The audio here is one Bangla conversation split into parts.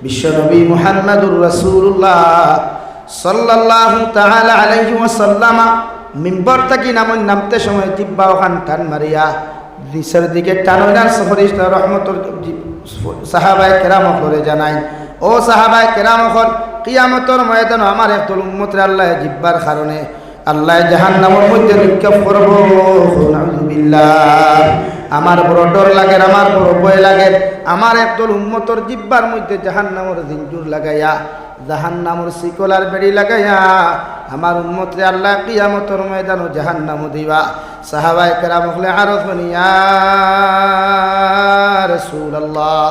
বিশ্বনবী মুহাম্মদুর রাসূলুল্লাহ সাল্লাল্লাহু তাআলা আলাইহি ওয়াসাল্লাম মিম্বর থেকে নামতে সময় জিব্বা ওখান টান মারিয়া নিচের দিকে টানার ফেরেশতা রহমতুল সাহাবায়ে কেরাম করে জানাই, ও সাহাবায়ে কেরাম হল কিয়ামতের ময়দানে আমার একদল উম্মতের আল্লাহ জিব্বার কারণে আল্লাহ জাহান্নামের মধ্যে নিক্ষেপ করব। নাউযুবিল্লাহ। আমার বড় ডর লাগে, আমার বড় ভয় লাগে। আমার একদল উম্মতের জিব্বার মধ্যে জাহান্নামের জিঞ্জুর লাগাইয়া, জাহান্নামের শিকলার বেড়ি লাগাইয়া আমার উম্মতরে আল্লাহ কিয়ামতের ময়দানে জাহান্নাম দিবা। সাহাবায়ে কেরাম হলে আরজ বলি, ইয়া রাসূলুল্লাহ,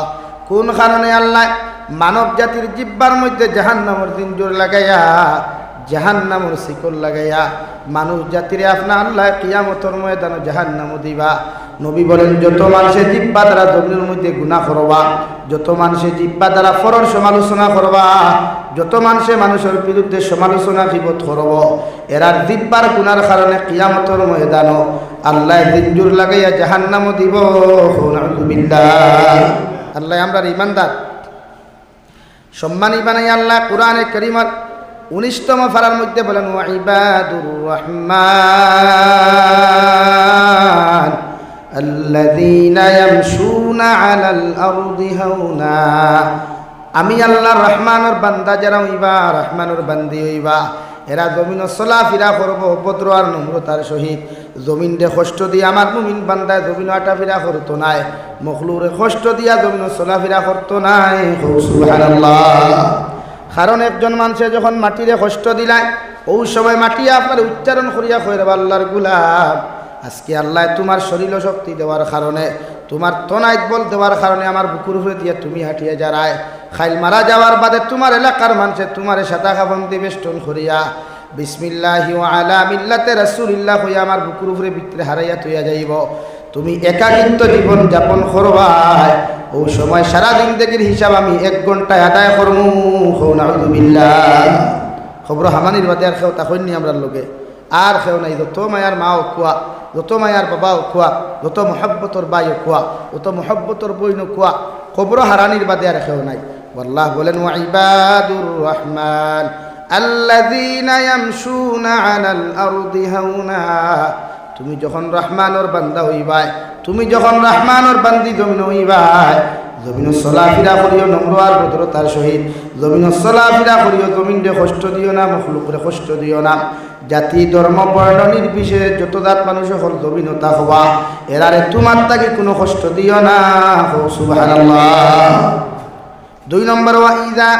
কোন কারণে আল্লাহ মানব জাতির জিব্বার মধ্যে জাহান্নামের জিঞ্জুর লাগাইয়া, জাহান্নামের শিকল লাগাইয়া মানুষ জাতিরে আপনার আল্লাহ কিয়ামতের ময়দানে জাহান্নাম দিবা? নবী বলেন, যত মানুষের জিব্বা দ্বারা জমিনের মধ্যে গুনাহ করবা, যত মানুষের জিব্বা দ্বারা ফরর সমালোচনা করবা, যত মানুষের বিরুদ্ধে সমালোচনা গীবত করব, এরা জিব্বার গুনার কারণে কিয়ামতের ময়দানে আল্লাহ জিঞ্জুর লাগাইয়া জাহান্নাম দিব। নাউযুবিল্লাহ। আল্লাহ আমরা ইমানদার সম্মানী বানাই। আল্লাহ কুরআনে কারীমের 19তম পারার মধ্যে বলেন, ওয়া ইবাদুর রহমান আল্লাযীনা ইয়ামশুনা আলাল আরদি হাওনা। আমি আল্লাহ রহমানের বান্দা যারা হইবা, রহমানের বান্দি হইবা, এরা জমিন চলাফেরা করব ভদ্র আর নম্রতার সহিত। জমিন দে কষ্ট দিয়ে আমার মুমিন বান্দায় জমিন আটাফেরা করতো নাই, মখলুরে কষ্ট দিয়া জমিন চলাফেরা করতো নাই। সুবহানাল্লাহ। কারণ একজন মানুষে যখন মাটিরে কষ্ট দিলায়, ওই সময় মাটি আপনার উচ্চারণ করিয়া কইরা, আল্লাহর গুলাম, আজকে আল্লাহ তোমার শরীর শক্তি দেওয়ার কারণে, তোমার তনাইত বল দেওয়ার কারণে আমার বুকুর উপরে দিয়ে তুমি হাঁটিয়ে যারায়, খাইল মারা যাওয়ার বাদে তোমার এলাকার মানুষে তোমার সাদা খাবন্দি বেষ্টন করিয়া বিসমিল্লাহি ওয়া আলা মিল্লাতে রাসূলিল্লাহ হইয়া আমার বুকুর উপরে ভিতরে হারাইয়া তুইয়া যাইব। তুমি একাকিত্ব জীবন যাপন করবাই, ওই সময় সারা জিন্দেগির হিসাব আমি 1 ঘন্টায় আদায় করবো। নাউযুবিল্লাহ। খবর হামানির বাদে আর খেও তখনই আমরা লোকে আর খেও নাই। যত মায়ার মাও কুয়া, যত মায়ার বাবাও কুয়া, যত মহব্বতর বাইও কুয়া, যত মহব্বতর বইন কুয়া, খবর হারানির বাদে আর খেও নাই। আল্লাহ বলেন, ওয়া ইবাদুর রহমান আল্লাযীনা ইয়ামশুনা আলাল আরদি হাওনা। তুমি যখন রহমানের বান্দা হইবাই, তুমি যখন রহমানের বান্দি জমিন হইবাই, জমিন চলাফেরা করিও নম্র আর ভদ্রতার সহিত। জমিন চলাফেরা করিও, জমিন রে কষ্ট দিও না, মখলুকরে কষ্ট দিও না। জাতি ধর্ম বর্ণ নির্বিশেষে যত জাত মানুষ হল জমিনতা হবা, এরারে তোমার তাকে কোনো কষ্ট দিও না। সুবহানাল্লাহ। 2 নম্বর, ওয়া ইযা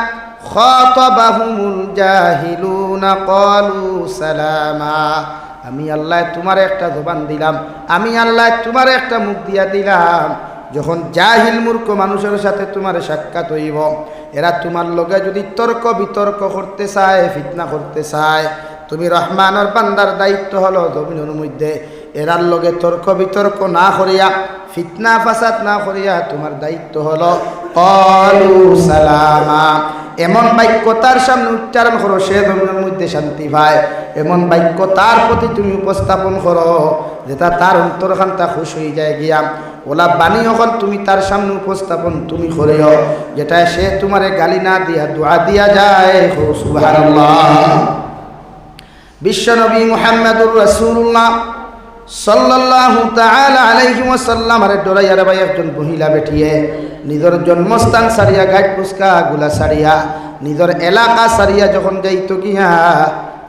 খাতাবাহুমুল জাহিলুনা ক্বালু সালামা। আমি আল্লাহ তোমার একটা জবান দিলাম, আমি আল্লাহ তোমার একটা মুখ দিয়া দিলাম। যখন জাহিল মূর্খ মানুষের সাথে তোমার সাক্ষাৎ হইব, এরা তোমার লগে যদি তর্ক বিতর্ক করতে চায়, ফিতনা করতে চায়, তুমি রহমানের বান্দার দায়িত্ব হলো জমিনের মধ্যে এরার লগে তর্ক বিতর্ক না করিয়া, ফিতনা ফাসাদ না করিয়া তোমার দায়িত্ব হলো ক্বালু সালামা। এমন বাক্য তার সামনে উচ্চারণ করো, সে জমিনের মধ্যে শান্তি পায়। এমন বাক্য তার প্রতি তুমি উপস্থাপন করো, যেটা তার অন্তরখানটা খুশ হয়ে যায় গিয়া। ওলা বাণী হল তুমি তার সামনে উপস্থাপন তুমি করিও, যেটা সে তোমারে গালি না দিয়া দোয়া দিয়া যায়। সুবহানাল্লাহ। বিশ্বনবী মুহাম্মদুর রাসূলুল্লাহ সাল্লাল্লাহু তাআলা আলাইহি ওয়াসাল্লাম আরে ডরাইয়ারে ভাই একজন মহিলা বেটিয়ে নিজের জন্মস্থান সারিয়া, গাইড পুস্কা গুলা সারিয়া, নিজের এলাকা সারিয়া যখন যাইতো গিয়া,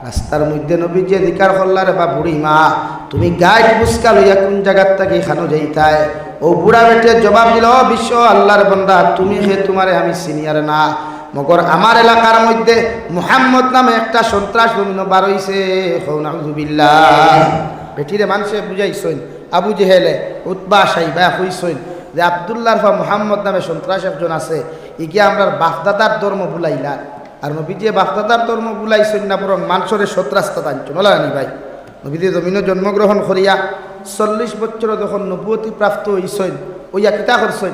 রাস্তার মধ্যে নবী যে দিকার করলারে, বা বুড়ি মা, তুমি গাইড পুস্কা লইয়া কোন জায়গার থেকে খানো যাইতায়? ও বুড়া বেটে জবাব দিল, ও বিশ্ব আল্লাহর বান্দা, তুমি হে, তোমারে আমি সিনিয়র না, মগর আমার এলাকার মধ্যে মুহাম্মদ নামে একটা সন্ত্রাস বার হইছে। নাউযুবিল্লাহ। বেটিরে মানুষে বুঝাইছেন, আবু জেহেলে উতবা সাইবা কইছেন যে আব্দুল্লাহর ফা মুহাম্মদ নামে সন্ত্রাস একজন আছে, ইগিয়া আমরা বাপদাদার ধর্ম বুলাইলা। আর নবীজি বাপদাদার ধর্ম বুলাইছেন না, বরং মানুষের সন্ত্রাসটা টানছেন। ওলানি ভাই, নবীজি জমিনে জন্মগ্রহণ করিয়া 40 বছর যখন নবুয়তি প্রাপ্ত হইছেন, ওইয়া কিতা করছেন,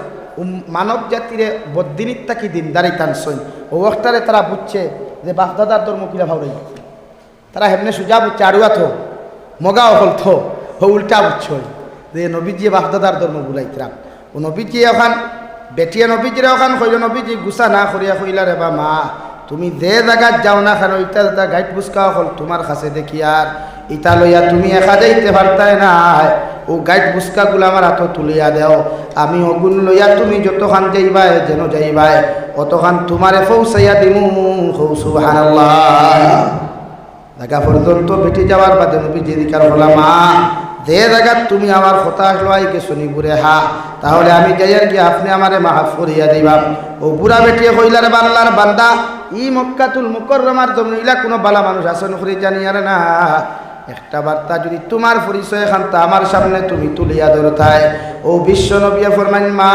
মানব জাতিরে বদিনিত তাকি দিনদারি টানছেন। ও ওয়াক্তারে তারা বুঝছে যে বাপদাদার ধর্ম কিরা ভাবই, তারা হেমনে সুজা বুঝছে, আড়ুয়া থো মগা অকল থো, ও উল্টা বুঝছ যে নবীজি বাপদাদার ধর্ম বুলাইতরাম। ও নবীজি এখন বেটিয়া নবীজিরা ওখান কইল নবীজি গুছা না করিয়া কইলা রে বা মা তুমি যে জায়গায় যাও না কেন ইটা গাইড বুসকা হল তোমার কাছে দেখি আর ইটা লইয়া তুমি একা যাইতে পারতাই না ও গাইড বুসকাগুলো আমার হাত তুলিয়া দেও আমি ওগুন লইয়া তুমি যতখান যাইবাই যেন যাইবাই অতখান তোমারে পৌঁছাইয়া দিমু সুবহানাল্লাহ দেখা পর্যন্ত বেটি যাওয়ার বাদে নবী জিদিকার হলা মা যে জায়গা তুমি আমার কথা আসলো আইকে শুনি বুড়ে হা তাহলে আমি যাইয়ার কি আপনি আমারে মাফ করিয়া দিবা ও বুড়া বেটিয়ে কইলার বাংলার বান্দা ই মক্কাতুল মুকাররমার জমিন ইলা কোনো বালা মানুষ আসন করে জানি আর না একটা বার্তা যদি তোমার পরিচয় এখানটা আমার সামনে তুমি তুলিয়া ধরতায় ও বিশ্ব নবী ফরমাইন মা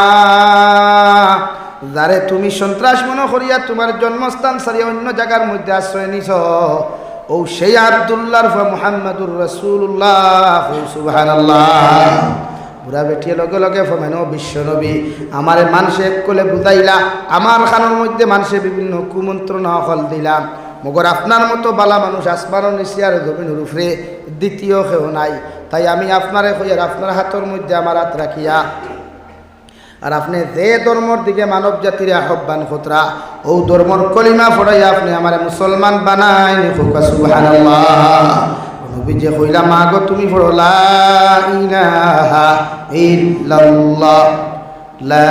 যারে তুমি সন্ত্রাস মনে করিয়া তোমার জন্মস্থান সারিয়া অন্য জায়গার মধ্যে আশ্রয় নিছ ও সেই আব্দুল্লাহর মুহাম্মাদুর রাসূলুল্লাহ সুবহানাল্লাহ বুড়া বেটিয়ে লগে লগে ফরমাইন ও বিশ্ব নবী আমারে মানুষে কোলে বুঝাইলা আমার খানোর মধ্যে মানুষে বিভিন্ন কুমন্ত্রণা হল দিলাম মগর আপনার মতো বালা মানুষ আসমানও নিচে আর জমিনের উপরে দ্বিতীয় কেউ নাই তাই আমি আপনারে কইয়ার আপনার হাতের মধ্যে আমার হাত রাখিয়া আর আপনি যে ধর্মর দিকে মানব জাতির আহ্বান খতরা ও ধর্মর কলিমা পড়াইয়া আপনি আমার মুসলমান বানাই সুবহানাল্লাহ নবী যে কইলা মা গো তুমি পড়ো লা ইলাহা ইল্লাল্লাহ লা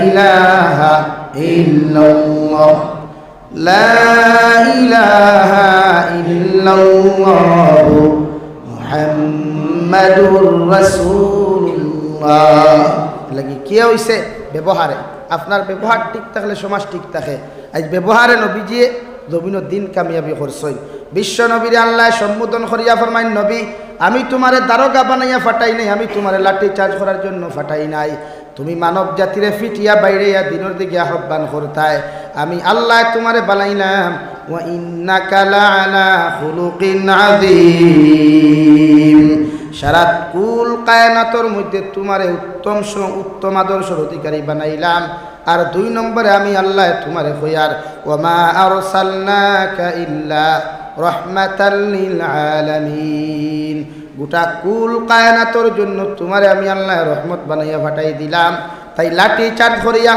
ইলাহা ইল্লাল্লাহ লা ইলাহা ইল্লাল্লাহ মুহাম্মাদুর রাসূলুল্লাহ লাগি কি হইছে ব্যবহারে আপনার ব্যবহার ঠিক থাকলে সমাজ ঠিক থাকে আজ ব্যবহারে নবীজি জমিনের দিন কামিয়াবি করছই বিশ্ব নবীরে আল্লাহ সম্বোধন করিয়া ফরমাইন নবী আমি তোমারে দারোগা বানাইয়া ফাটাই নাই আমি তোমারে লাঠি চার্জ করার জন্য ফাটাই নাই তুমি মানব জাতিরে ফিটিয়া বাইরে দিনের দিকে আহ্বান করতায় আমি আল্লাহ তোমারে বানাইলাম ওয়া ইন্নাকা লাআলা খুলুকিন আযীম সারা কুল কায়নাতর মধ্যে তোমারে উত্তম আদর্শের অধিকারী বানাইলাম আর 2 নম্বরে আমি আল্লাহ তোমারে কইয়ার ওয়া মা আরসালনাকা ইল্লা রাহমাতাল লিল আলামিন গোটা কুল কায়নাতর জন্য তোমারে আমি আল্লাহ রহমত বানাইয়া ফাটাই দিলাম তাই লাঠি চার্জ করিয়া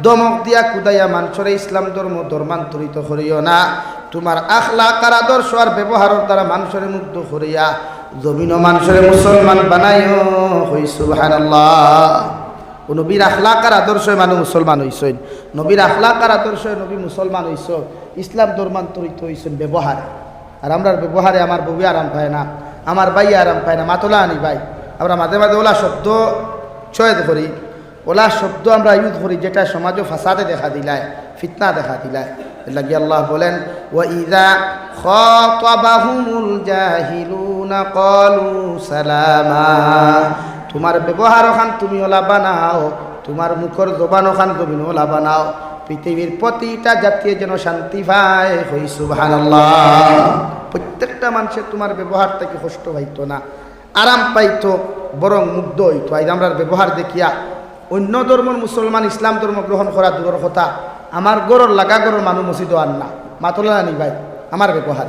দমক দিয়া কুদাইয়া মানুষের ইসলাম ধর্ম ধর্মান্তরিত করিও না তোমার আখলাক আর আদর্শ আর ব্যবহারের দ্বারা মানুষের মুগ্ধ করিয়া জমিন মানুষের মুসলমান বানাইও হই সুবহানাল্লাহ ও নবীর আখলাক আর আদর্শ মানুষ মুসলমান হইছেন নবীর আখলাক আর আদর্শ নবী মুসলমান হইছ ইসলাম ধর্মান্তরিত হইছেন ব্যবহার আর আমরা ব্যবহারে আমার বউ আরাম পায় না আমার ভাই আরাম পায় না মাতলা আনি ভাই আমরা মাঝে মাঝে ওলা শব্দ চয়েদ করি ওলা শব্দ আমরা ইউজ করি যেটা সমাজে ফাসাদে দেখা দিলায় ফিতনা দেখা দিলায় লাগি আল্লাহ বলেন ওয়া ইযা খাতাবাহুমুল জাহিলুনা ক্বালু সালামা তোমার ব্যবহার ওখান তুমি ওলা বানাও তোমার মুখর জবান ওখান তুমি ওলা বানাও পৃথিবীর প্রতিটা জাতীয় যেন শান্তি পায় হই সুবহানাল্লাহ প্রত্যেকটা মানুষের তোমার ব্যবহার থেকে কষ্ট পাইতো না আরাম পাইতো বরং মুগ্ধ হইতো আজ আমরা ব্যবহার দেখিয়া অন্য ধর্মের মুসলমান ইসলাম ধর্ম গ্রহণ করা দূরের কথা আমার গরর লাগা গরর মানুষ মসজিদ আন না মাতলা আনি ভাই আমার ব্যবহার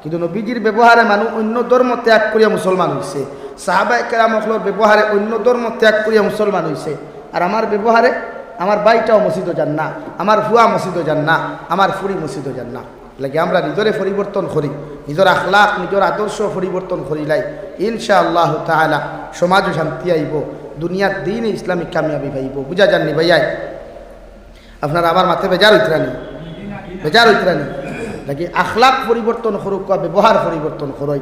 কিন্তু নবীজির ব্যবহারে মানুষ অন্য ধর্ম ত্যাগ করিয়া মুসলমান হইছে সাহাবায়ে কেরামর ব্যবহারে অন্য ধর্ম ত্যাগ করিয়া মুসলমান হইছে আর আমার ব্যবহারে আমার ভাইটাও মসজিদও যান না আমার ফুয়া মসজিদও যান না আমার ফুরি মসজিদও যান না লাগে আমরা নিজরে পরিবর্তন করি নিজের আখলাক নিজের আদর্শ পরিবর্তন করিলাই ইনশাআল্লাহ তাআলা সমাজও শান্তি আইব দুনিয়ার দিন ইসলামিক কামিয়াবি পাইব বুঝা যাননি ভাইয়াই আপনারা আমার মাথায় বেজার হইতরানি নাকি আখলাক পরিবর্তন করুক ব্যবহার পরিবর্তন করই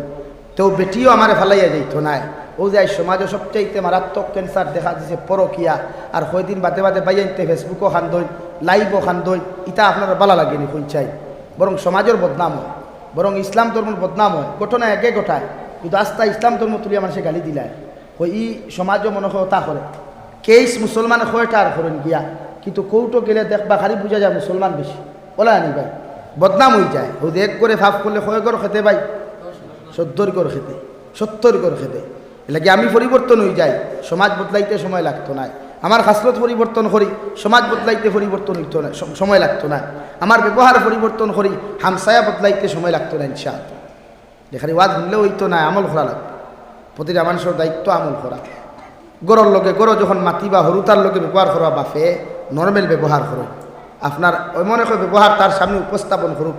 তো বেটিও আমারে ফালাইয়া যাইতো নাই ও যে সমাজে সবচাইতে মারাত্মক ক্যান্সার দেখা দিছে পরকিয়া আর কয়দিন বাদে বাদে বাইয়াইতে ফেসবুকও খান্দই লাইভও খান্দই ইটা আপনারা ভালো লাগেনি কইচাই বরং সমাজের বদনাম হয় বরং ইসলাম ধর্মের বদনাম হয় ঘটনা একে ঘটায় কিন্তু আস্তা ইসলাম ধর্ম তুলিয়া মানুষে গালি দিলায় ওই ই সমাজও মনে হয় তা করে কেস মুসলমানে কয়টা আর করেন গিয়া কিন্তু কৌটো গেলে দেখবা খালি বুঝা যায় মুসলমান বেশি বলা আনি ভাই বদনাম হয়ে যায় ও এক করে ফাফ করলে কয় গড় খেতে ভাই 70 গড় খেতে 70 গড় খেতে এলাকি আমি পরিবর্তন হয়ে যাই সমাজ বদলাইতে সময় লাগতো না আমার খাসলত পরিবর্তন করি সমাজ বদলাইতে পরিবর্তন হইতো না সময় লাগতো না আমার ব্যবহার পরিবর্তন করি হামসায়া বদলাইতে সময় লাগতো না ইনশাআল্লাহ যেখানে ওয়াজ শুনলেও হইতো না আমল করা লাগতো প্রতিটা মানুষের দায়িত্ব আমল করা গরর লোকে গরো যখন মাতি বা হরুতার লোকে ব্যবহার করা বাফে নর্মাল ব্যবহার করুন। আপনার এমন একটা ব্যবহার তার সামনে উপস্থাপন করুক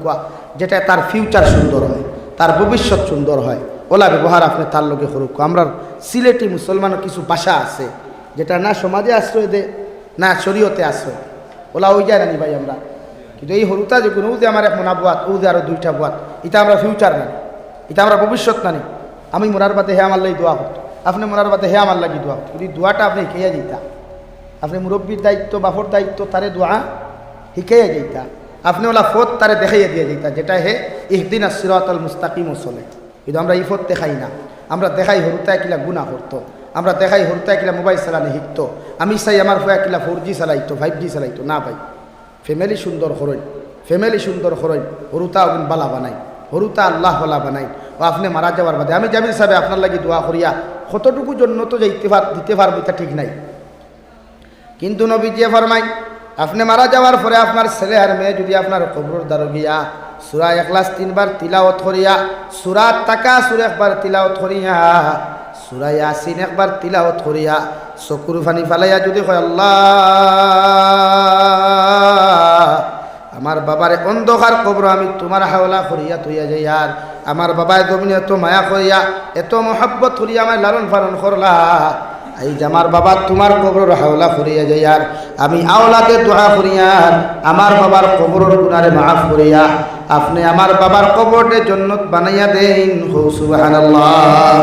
যেটা তার ফিউচার সুন্দর হয়, তার ভবিষ্যৎ সুন্দর হয়, ওলা ব্যবহার আপনি তার লোকে করুক। আমরা সিলেটি মুসলমানের কিছু ভাষা আছে যেটা না সমাজে আশ্রয় দেয় না শরীয়তে আশ্রয়, ওলা ওই যায় নানি ভাই আমরা। কিন্তু এই হরুতা যে কোনো যে আমার এক মোনা বুয়াত ও যে আরও দুইটা বুয়াত, এটা আমরা ফিউচার নানি, এটা আমরা ভবিষ্যৎ নানি। আমি মোনার বাতে হে আমার লাগি দোয়া করতো, আপনি মোনার বাতে হে আমার লাগি দোয়া করতো। যদি দোয়াটা আপনি খেয়ে দিতা, আপনি মুরব্বীর দায়িত্ব বাফর দায়িত্ব তারে দোয়া শিখাইয়া যাইতা, আপনি ওলা ফত তারে দেখাইয়া দিয়ে যাইতা যেটা হে ইহদিনাস সিরাতাল মুস্তাকিম চলে। কিন্তু আমরা এই ফত দেখাই না, আমরা দেখাই হরুতায় কিলা গুণা করতো, আমরা দেখাই হরুতায় কিলা মোবাইল চালানি শিখতো। আমি চাই আমার ফুয়া কিলা 4G চালাইতো 5G চালাইতো না ভাই। ফ্যামিলি সুন্দর করইন, ফ্যামিলি সুন্দর করইন, হরুতা অগুন বালা বানাই, হরুতা আল্লাহ বালা বানাই। ও আপনি মারা যাওয়ার বাদে আমি জামিল সাহেব আপনার লাগি দোয়া করিয়া কতটুকু জন্য তো দিতে পারবো এটা ঠিক নাই। কিন্তু নবী যে ফরমাই আপনি মারা যাওয়ার পরে আপনার ছেলে আর মেয়ে যদি আপনার কবর দ্বারা গিয়া সূরা ইখলাস 3 বার তিলাওয়াত করিয়া, সূরা তাকাসুর একবার তিলাওয়াত করিয়া, সূরা ইয়াসিন একবার তিলাওয়াত করিয়া চকুর পানি ফালাইয়া যদি কয় আল্লাহ আমার বাবারে অন্ধকার কবর আমি তোমার হাওলা করিয়া তুইয়া যাই, আর আমার বাবায় তুমি এত মায়া করিয়া এত মহব্বত করিয়া আমার লালন পালন করলা, এই যে আমার বাবা তোমার কবর হাওলা করিয়া যাই, আর আমি আওলাকে দোয়া করিয়া আমার বাবার কবরের গুনারে মাফ করিয়া আপনি আমার বাবার কবরতে জান্নাত বানাইয়া দেন। সুবহানাল্লাহ।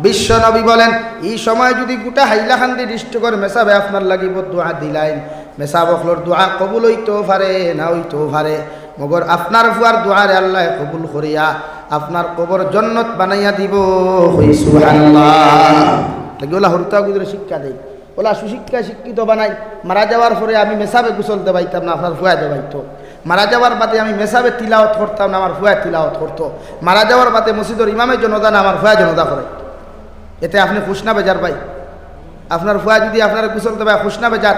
বিশ্ব নবী বলেন এই সময় যদি গোটা হাইলাকান্দি ডিস্ট্রিক্টের মেসাবে আপনার লাগিব দোয়া দিলাইন, মেসাবকলর দোয়া কবুল হইতেও পারে না হইতেও পারে, মগর আপনার ফুয়ার দোয়ারে আল্লাহ কবুল করিয়া আপনার কবর জান্নাত বানাইয়া দিব। সুবহানাল্লাহ। ওলা হরুতা গুজরে শিক্ষা দেয়, ওলা সুশিক্ষা শিক্ষিত বানাই। মারা যাওয়ার পরে আমি মেসাবে গুসল দেবাইতাম না, আপনার ফুয়া দেবাইতো। মারা যাওয়ার বাদে আমি মেসাবে তিলাওয়াত করতাম না, আমার ফুয়া তিলাওয়াত করতো। মারা যাওয়ার বাদে মসজিদের ইমামের জনদা না, আমার ফুয়া জনদা করে। এতে আপনি খুশ না বেজার ভাই? আপনার ফুয়া যদি আপনার গুসল দেবাই খুশ না বেজার?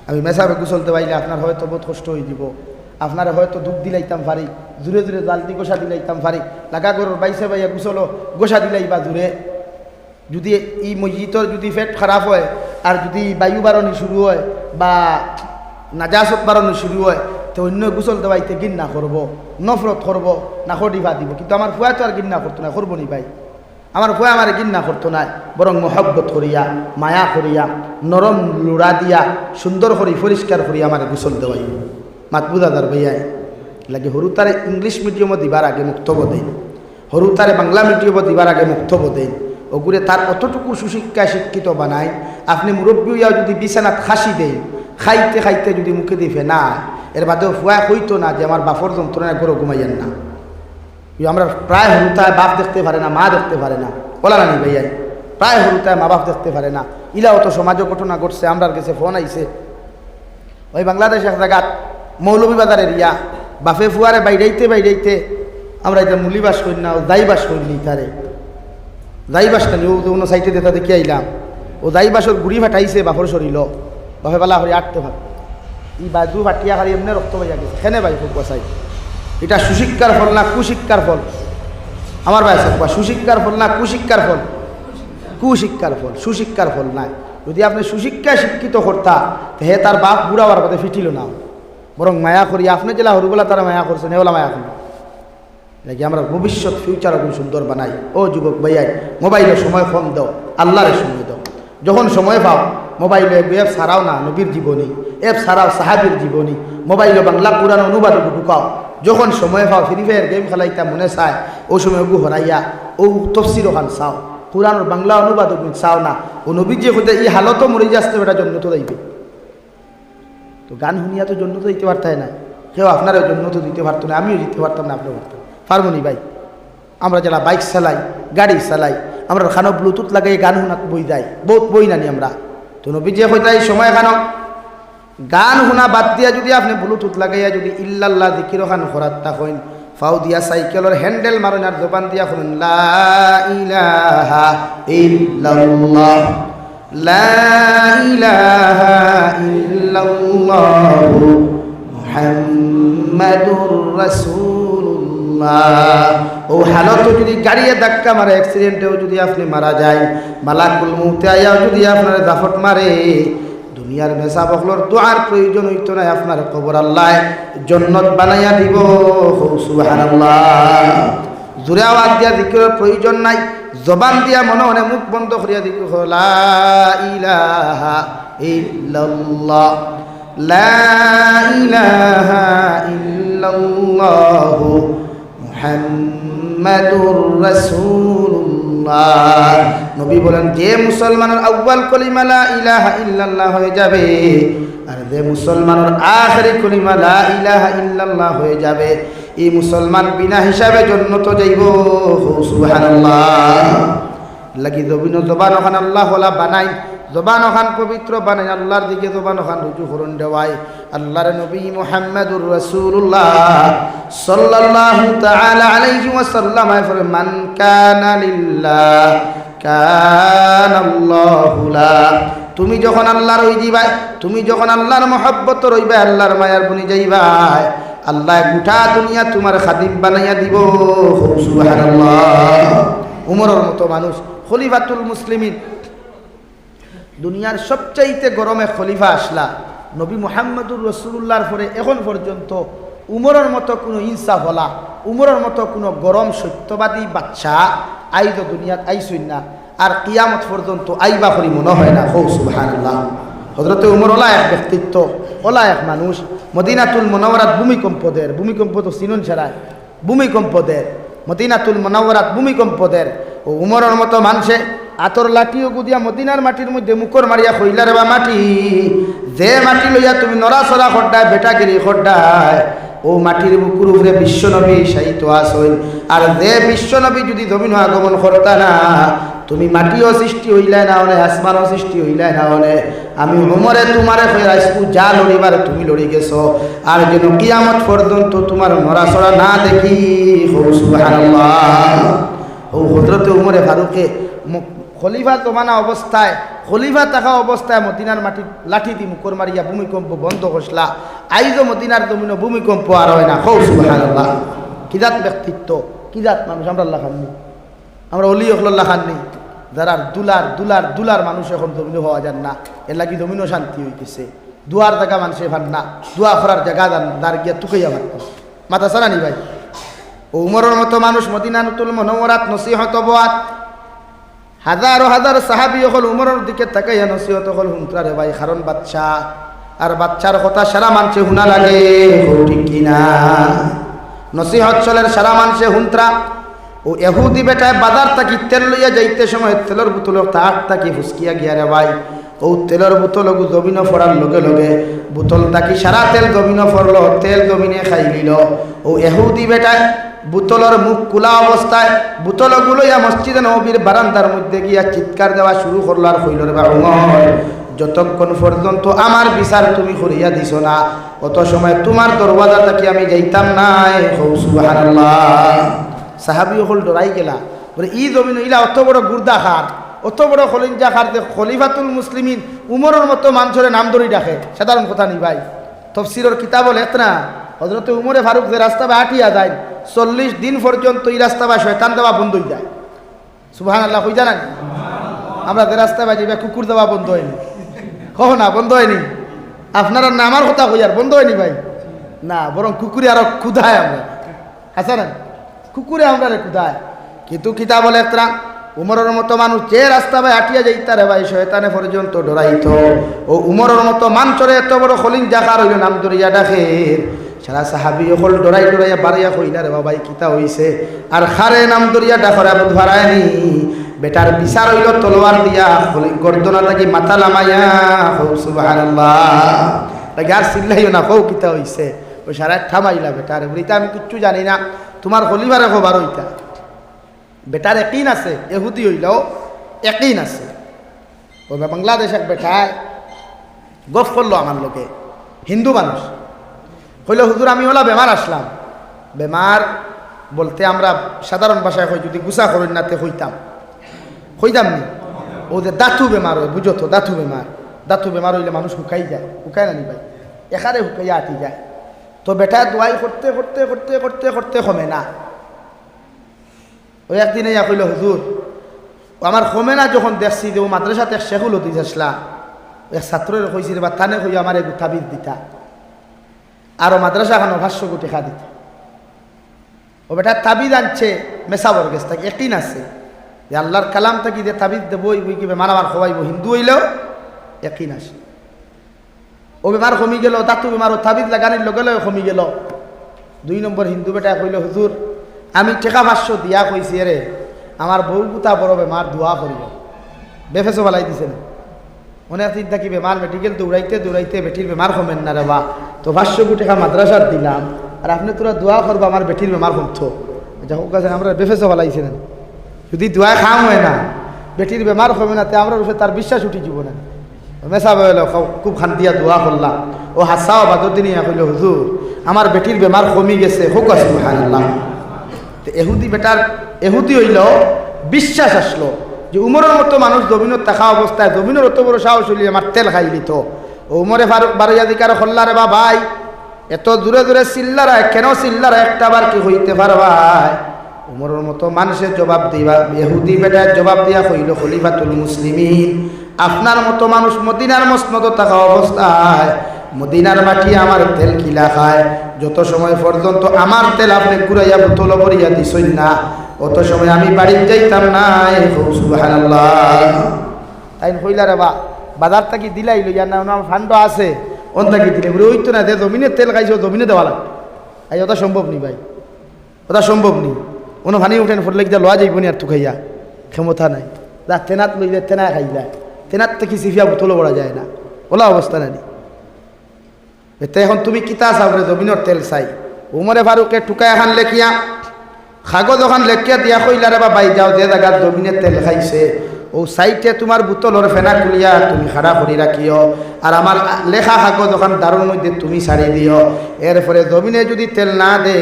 আমি মেসাবে গুসল দেবাইলে আপনার হয়তো বহুত কষ্ট হয়ে যাব, আপনার হয়তো দুধ দিলাইতাম পারি, জুড়ে জুড়ে জালদি গোসা দিলাইতাম পারি, লাগা গরুর বাইসে বাইয়া গুসলো গোসা দিলাই বা দূরে। যদি এই মসজিদর যদি পেট খারাপ হয় আর যদি বায়ু বাড়ানো শুরু হয় বা নাজাসত বাড়ানো শুরু হয় তো অন্য গোসল দেওয়াইতে গিন্না করবো, নফরত করবো, না খটিফা দিব। কিন্তু আমার ফুয়া তো আর গিন্না করতো না, করবো নি ভাই? আমার ফুয়া আমার গিন্না করতো না, বরং মহব্বত করিয়া মায়া করিয়া নরম লোড়া দিয়া সুন্দর করি পরিষ্কার করি আমার গোসল দেওয়াই। মাতবুদাদার ভাইয়াই লাগে হরুতারে ইংলিশ মিডিয়ামও দিবার আগে মুক্তব দেন, হরুতারে বাংলা মিডিয়ামও দিবার আগে মুক্তব দেন। ওগুলো তার অতটুকু সুশিক্ষা শিক্ষিত বানায়। আপনি মুরব্বী হইয়াও যদি বিছানাত খাসি দেয়, খাইতে খাইতে যদি মুখে দিবে না, এর বাদেও ফুয়া হইতো না যে আমার বাপর যন্ত্রণায় গরু ঘুমাইয়েন না। আমরা প্রায় হরুতায় বাপ দেখতে পারে না, মা দেখতে পারে না, বলা না নি ভাইয়াই? প্রায় হরুতায় মা বাপ দেখতে পারে না। ইলাও তো সমাজে ঘটনা ঘটছে, আমরার কাছে ফোন আইছে ওই বাংলাদেশ এক জায়গাত মৌলভীবাজারের ইয়া বাপে ফুয়ারে বাইরাইতে আমরা এটা মুলিবাস করি না, দায়ীবাস করিনি তারে দায়ীবাস কানি ও অন্য সাইটে দেতা দেখি আইলাম, ও দায়ীবাসর গুড়ি ফাটাইছে বাপর শরীর বাপে বেলা হরি আটতে ভাব ই বাজু ফাটিয়া খালি এমনি রক্ত বাইয়া গেছে। খেনে ভাই খুব বসাই এটা সুশিক্ষার ফল না কুশিক্ষার ফল? আমার ভাই আছে সুশিক্ষার ফল না কুশিক্ষার ফল? কুশিক্ষার ফল, সুশিক্ষার ফল নাই। যদি আপনি সুশিক্ষায় শিক্ষিত করতা হে তার বাপ বুড়া হওয়ার কথা ফিটিল না, বরং মায়া করি আপনি যেলা হরুবেলা তারা মায়া করছেন হেওলা মায়া করি নাকি আমরা ভবিষ্যৎ ফিউচার খুব সুন্দর বানাই। ও যুবক ভাইয়াই মোবাইলে সময় কম দাও, আল্লাহরে সময় দাও। যখন সময় পাও মোবাইলে অ্যাপ ছাড়াও না নবীর জীবনী, অ্যাপ ছাড়াও সাহাবীর জীবনী, মোবাইলে বাংলা পুরাণ অনুবাদ ঢুকাও। যখন সময় পাও ফ্রি ফায়ার গেম খেলাইতা মনে চায় ও সময় ওগু হরাইয়া ও তফসির ওখান চাও, কোরআনের বাংলা অনুবাদ চাও না। ও নবীর যে হতে এই হালতও মরে যাচ্ছে এটা জন্য তো যাইবে। তো গান শুনিয়া তো জন্য তো দিতে পারতাই না, কেউ আপনারও জন্য তো দিতে পারতো না, আমিও দিতে পারতাম না, আপনিও পারতাম পারবো নি ভাই? আমরা যারা বাইক চালাই গাড়ি চালাই আমরা খানো ব্লুটুথ লাগাই গান শোনাত বই যায়, বহুত বই নানি আমরা। তো নবী যে হইতে এই সময় খানো গান শোনা বাদ দিয়া যদি আপনি ব্লুটুথ লাগাইয়া যদি ইল্লাল্লাহ জিকির খান খরাত থাকেন, ফাউ দিয়া সাইকেলের হ্যান্ডেল মারেন আর জবান দিয়া শুনেন লা ইলাহা ইল্লাল্লাহ লা ইলাহা ইল্লাল্লাহু মুহাম্মাদুর রাসূলুল্লাহ। ও হালত যদি গাড়িয়ে ধাক্কা মারে, অ্যাক্সিডেন্টেও যদি আপনি মারা যায়, মালাকুল মউত আয়াও যদি আপনার জাফট মারে, দুনিয়ার মেসা বকলর দোয়ার প্রয়োজন হইতো না আপনার কবর আল্লাহ জান্নাত বানাইয়া দিব সুবহানাল্লাহ জোরে আওয়াজ দিয়া জিকিরের প্রয়োজন নাই জবান দিয়া মনে মনে মুখ বন্ধ করিয়া দিক লা ইলাহা ইল্লাল্লাহ লা ইলাহা ইল্লাল্লাহু মুহাম্মাদুর রাসূলুল্লাহ নবী বলেন যে মুসলমানের আউয়াল কলিমা লা ইলাহা ইল্লাল্লাহ হয়ে যাবে আর যে মুসলমানের আখেরি কলিমা লা ইলাহা ইল্লাল্লাহ হয়ে যাবে এই মুসলমান বিনা হিসাবে জান্নাত যাইব সুবহানাল্লাহ লাগি জবান ওখান আল্লাহ ওয়ালা বানাই জবান ওখান পবিত্র বানাই আল্লাহর দিকে জবান ওখান রুজু করুন দেওয়াই আল্লাহর নবী মুহাম্মদুর রাসূলুল্লাহ সাল্লাল্লাহু তাআলা আলাইহি ওয়াসাল্লাম ফরমান মান কানা লিল্লাহ কানা আল্লাহু লা তুমি যখন আল্লাহর হই যাইবা তুমি যখন আল্লাহর মহব্বত রইবা আল্লাহর মায়ার বনি যাইবা আল্লাহ গোটা দুনিয়া তোমার খাদিম বানাইয়া দিব সুবহানাল্লাহ উমরের মতো মানুষ খলিফাতুল মুসলিমিন দুনিয়ার সবচাইতে গরমে খলিফা আসলা নবী মুহাম্মদুর রাসূলুল্লাহর পরে এখন পর্যন্ত উমরের মতো কোনো ইনসাফ হলা উমরের মতো কোনো গরম সত্যবাদী বাচ্চা আইদ দুনিয়াত আইসই না আর কিয়ামত পর্যন্ত আইবা করি মনে হয় না সুবহানাল্লাহ হযরতে উমর ওলা এক ব্যক্তিত্ব ওলা এক মানুষ মদিনাতুল মুনাওয়ারাত ভূমিকম্প তো চিনুন ছাড়ায় ভূমিকম্পদের মদিনাতুল মুনাওয়ারাত ভূমিকম্পদের ও উমরের মতো মানুষে আতর লাঠিও গুদিয়া মদিনার মাটির মধ্যে মুকর মারিয়া কইলার বা মাটি যে মাটি লইয়া তুমি নড়াচড়া খড্ডায় বেটাগিরি খড্ডায় ও মাটির বুকুর উপরে বিশ্বনবী সাহিত্য আসইন আর যে বিশ্বনবী যদি জমিন আগমন করতা না তুমি মাটিও সৃষ্টি হইলাই না হলে আসমানও সৃষ্টি হইলাই না হলে আমি উমরে তোমারে কই রাইছু যা লড়িবার তুমি লড়ি গেছো আর যেন কিয়ামত পর্যন্ত তোমার নড়াচড়া না দেখি সুবহানাল্লাহ ও হযরতে উমরে ফারুকে খলিফা জমানা অবস্থায় খলিফা থাকা অবস্থায় মদিনার মাটির লাঠি দি মুকর মারিয়া ভূমিকম্প বন্ধ করছিলা আইজও মদিনার জমিন ভূমিকম্প আর হয় না সুবহানাল্লাহ কিজাত ব্যক্তিত্ব কিজাত মানুষ আমরা আল্লাহ খাননি আমরা অলি অখল্লাহ খাননি যারা দুলার মানুষ এখন জমিন হওয়া যান না এর লাগি জমিনও শান্তি হইতেছে দুয়ার জায়গা মানুষে ভান না দোয়া করার জায়গা দাঁড় গিয়া তুকাইয়া ভাত মাথা সারা নি ভাই ও উমরের মতো মানুষ মদিনাতুল মুনাওয়ারাত নসিহত বাত হাজার সাহাবী হল উমরের দিকে তাকাইয়া নসিহত হল হুমত্রা রে ভাই কারণ বাচ্চা আর বাচ্চার কথা সারা মানুষে হুনা লাগে ঠিক কিনা নসিহত চলের সারা মানুষে হুমত্রা ও এহুদি বেটায় বাজার তাকি তেল লইয়া যাইতে সময় তেলের বোতল তাক তাকি ফুসকিয়া গিয়া রে ভাই ও তেলের বোতল জমিন ফোড়ার লগে লগে বোতল তাকি সারা তেল জমিন ফরল তেল জমিনে খাই নিল ও এহুদি বেটায় বোতলের মুখ খোলা অবস্থায় বোতলগুলো মসজিদে নববীর বারান্দার মধ্যে গিয়া চিৎকার দেওয়া শুরু করলো আর কইল রে বা উমর যতক্ষণ পর্যন্ত আমার বিচার তুমি করিয়া দিছ না অত সময় তোমার দরওয়াজা তাকি আমি যাইতাম না সুবহানাল্লাহ সাহাবী হল ডরাই গেলা বলে ই জমিন ইলা অত বড় গুর্দা খার অত বড় খলিঞ্জা খার যে খলিফাতুল মুসলিমিন উমরের মতো মানুষের নাম ধরি ডাকে সাধারণ কথা নি ভাই তফসিরের কিতাব লেখ না হযরতে উমরে ফারুক যে রাস্তা বা আটিয়া যায় 40 দিন পর্যন্ত এই রাস্তা বা শয়তান দেওয়া বন্ধ হয়ে যায় সুবহানাল্লাহ কই জানেন আমরা যে রাস্তা বা যাইবা কুকুর দেওয়া বন্ধ হয়নি কহ না বন্ধ হয়নি আপনারা না আমার কথা কই আর বন্ধ হয়নি ভাই না বরং কুকুরে আরো ক্ষুধায় আমরা আছে না কুকুরে আমরা রে ক্ষুধায় কিন্তু কিতাব লেখ না উমরের মতো মানুষ যে রাস্তা ভাই আটিয়া যাইতা রে ভাই শয়তানে পর্যন্ত ডরাইতো ও উমরের মতো মানুষরে এত বড় খলিন জাকার হইল নাম ধরিয়া ডাকে সারা সাহাবী হল ডরাইয়া বাড়িয়া কইলা রে ভাই কিতা হইছে আর খারে নাম ধরিয়া ডাকরা ধরায়নি বেটার বিচার হইল তলোয়ার দিয়া গর্দনা থাকি মাথা লামাইয়া সুবহানাল্লাহ তাকে আর চিল্লাইও না কও কিতা হইছে ওই সারা থামাইলা বেটার বলিতা আমি কিচ্ছু জানি না তোমার খলিফারে খবর হইতা বেটার একইন আছে এহুদি হইলেও একইন আছে ও বাংলাদেশ এক বেটায় গফ করলো আমার লোকে হিন্দু মানুষ কইল হুজুর আমি ওলা বেমার আসলাম বেমার বলতে আমরা সাধারণ ভাষায় কই যদি গুছা করেন নাতে হইতাম নি ও যে দাঁতু বেমার হয় বুঝো তো দাঁতু বেমার হইলে মানুষ হুকাই যায় হুকায় না নি ভাই এখানে হুকাইয়া আটি যায় তো বেটা দোয়াই করতে কমে না ওই একদিনে ইয়া কইল হুজুর আমার কমে না যখন দেখছি যে ও মাদ্রাসাতে শেখুল হতে আসলা এক ছাত্রের কইছিল বা তানে কই আমার এক তাবিজ দিতা আরো মাদ্রাসা খানো 500 কোটি টাকা দিত ও বেটা তাবিজ আনছে মেসাবর গেছ তাকে একদিন আছে যে আল্লাহর কালাম থাকি যে তাবিজ দেবো ওই কি বেমার আমার খোয়াইব হিন্দু হইলেও একদিন আসে ও বেমার কমি গেল তাতু বেমার ও তাবিজ লাগানির লগে লগে কমি গেল 2 নম্বর হিন্দু বেটা কইল হুজুর আমি টাকা 500 দিয়া কইছি রে আমার বউ গুতা বড় বেমার দোয়া করিব বেফেসো বালাই দিছে না মনে চিন্তা কি বেমার মেডিকেল দৌড়াইতে দৌড়াইতে বেটির বেমার কমেন না রে বা তো 500 কোটি টাকা মাদ্রাসার দিলাম আর আপনি তোরা দোয়া করবা আমার বেটির বেমার কমতো যা হোক আছে আমরা বেফেসো বালাইছি না যদি দোয়া খাম হয় না বেটির বেমার কমে না তে আমরা রূপে তার বিশ্বাস উঠি যাব না মেসা বলে খুব খান্তিয়া দোয়া করলাম ও হাসাও বাদর দিনই কইল হুজুর আমার বেটির বেমার কমি গেছে হোক সুবহানাল্লাহ তো এহুদি বেটার এহুদি হইল বিশ্বাস আসলো যে উমরের মতো মানুষ জমিনত থাকা অবস্থায় জমিনের অত বড় সাহস হইলে আমার তেল খাই দিত উমরে ফারুক বারোয়াদিকার হল্লারে বা ভাই এত দূরে দূরে চিল্লারা কেন চিল্লারা একটা বার কি হইতে পারবাই উমরের মতো মানুষের জবাব দিবা ইহুদি বেটার জবাব দিয়া কইল খলিফাতুল মুসলিমিন আপনার মতো মানুষ মদিনার মসনদ থাকা অবস্থায় মদিনার মাটি আমার তেল কিলা খায় যত সময় পর্যন্ত আমার তেল আপনি ঘুরাইয়া বোতল ভরিয়া দিছই না অত সময় আমি বাড়ির যাইতাম না সুবহানাল্লাহ তাই কইলা রে বা বাজার থাকি দিলাই লইয়া না আমার ফান্ড আছে অন থাকি দিলে বলে ওই তো না দে জমিনের তেল খাইছো জমিনে দেওয়া লাগে এই ওটা সম্ভব নি ভাই ওটা সম্ভব নি কোনো ভানি উঠেন ফুটলে গিয়ে লওয়া যাইব নি আর তু খাইয়া ক্ষমতা নাই যা তেনাত লইলে তেনা খাইলা তেনাত থেকে সিফিয়া বোতল বড়া যায় না ওলা অবস্থা নাই এতে এখন তুমি কিতা চাও রে জমিনের তেল চাই উমরে ফারুকে টুকা এখন লেখিয়া কাগজ ওখান লেখিয়া দিয়া কইলা রে বা বাই যাও যে জায়গার জমিনের তেল খাইছে ও সাইটে তোমার বোতলর ফেনা খুলিয়া তুমি খাড়া করে রাখিও আর আমার লেখা কাগজ ওখান দারুর মধ্যে তুমি ছাড়ি দিও এরপরে জমিনে যদি তেল না দে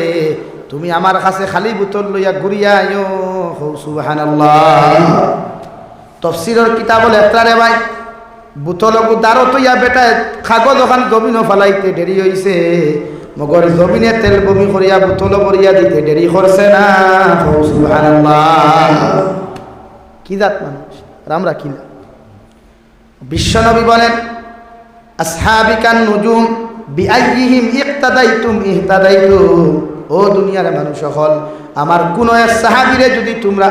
তুমি আমার কাছে খালি বোতল লইয়া ঘুরিয়া আইও সুবহানাল্লাহ তফসিরের কিতাব লেখা রে ভাই বোতলকু দাঁড়ো তৈয়া বেটা কাগজ ওখান জমিনও ফালাইতে দেরি হইছে মগর জমিনে তেল বমি করিয়া বোতল ভরিয়া দিতে দেরি করছে না সুবহানাল্লাহ কি জাত মানুষ আমরা কিনা বিশ্বনবী বলেন আসহাবিকান নুজুম বিআইহিম ইক্তাদাইতুম ইহতাদাইতুম ও দুনিয়ার মানুষ হল আমার কোন এক সাহাবীরে যদি তোমরা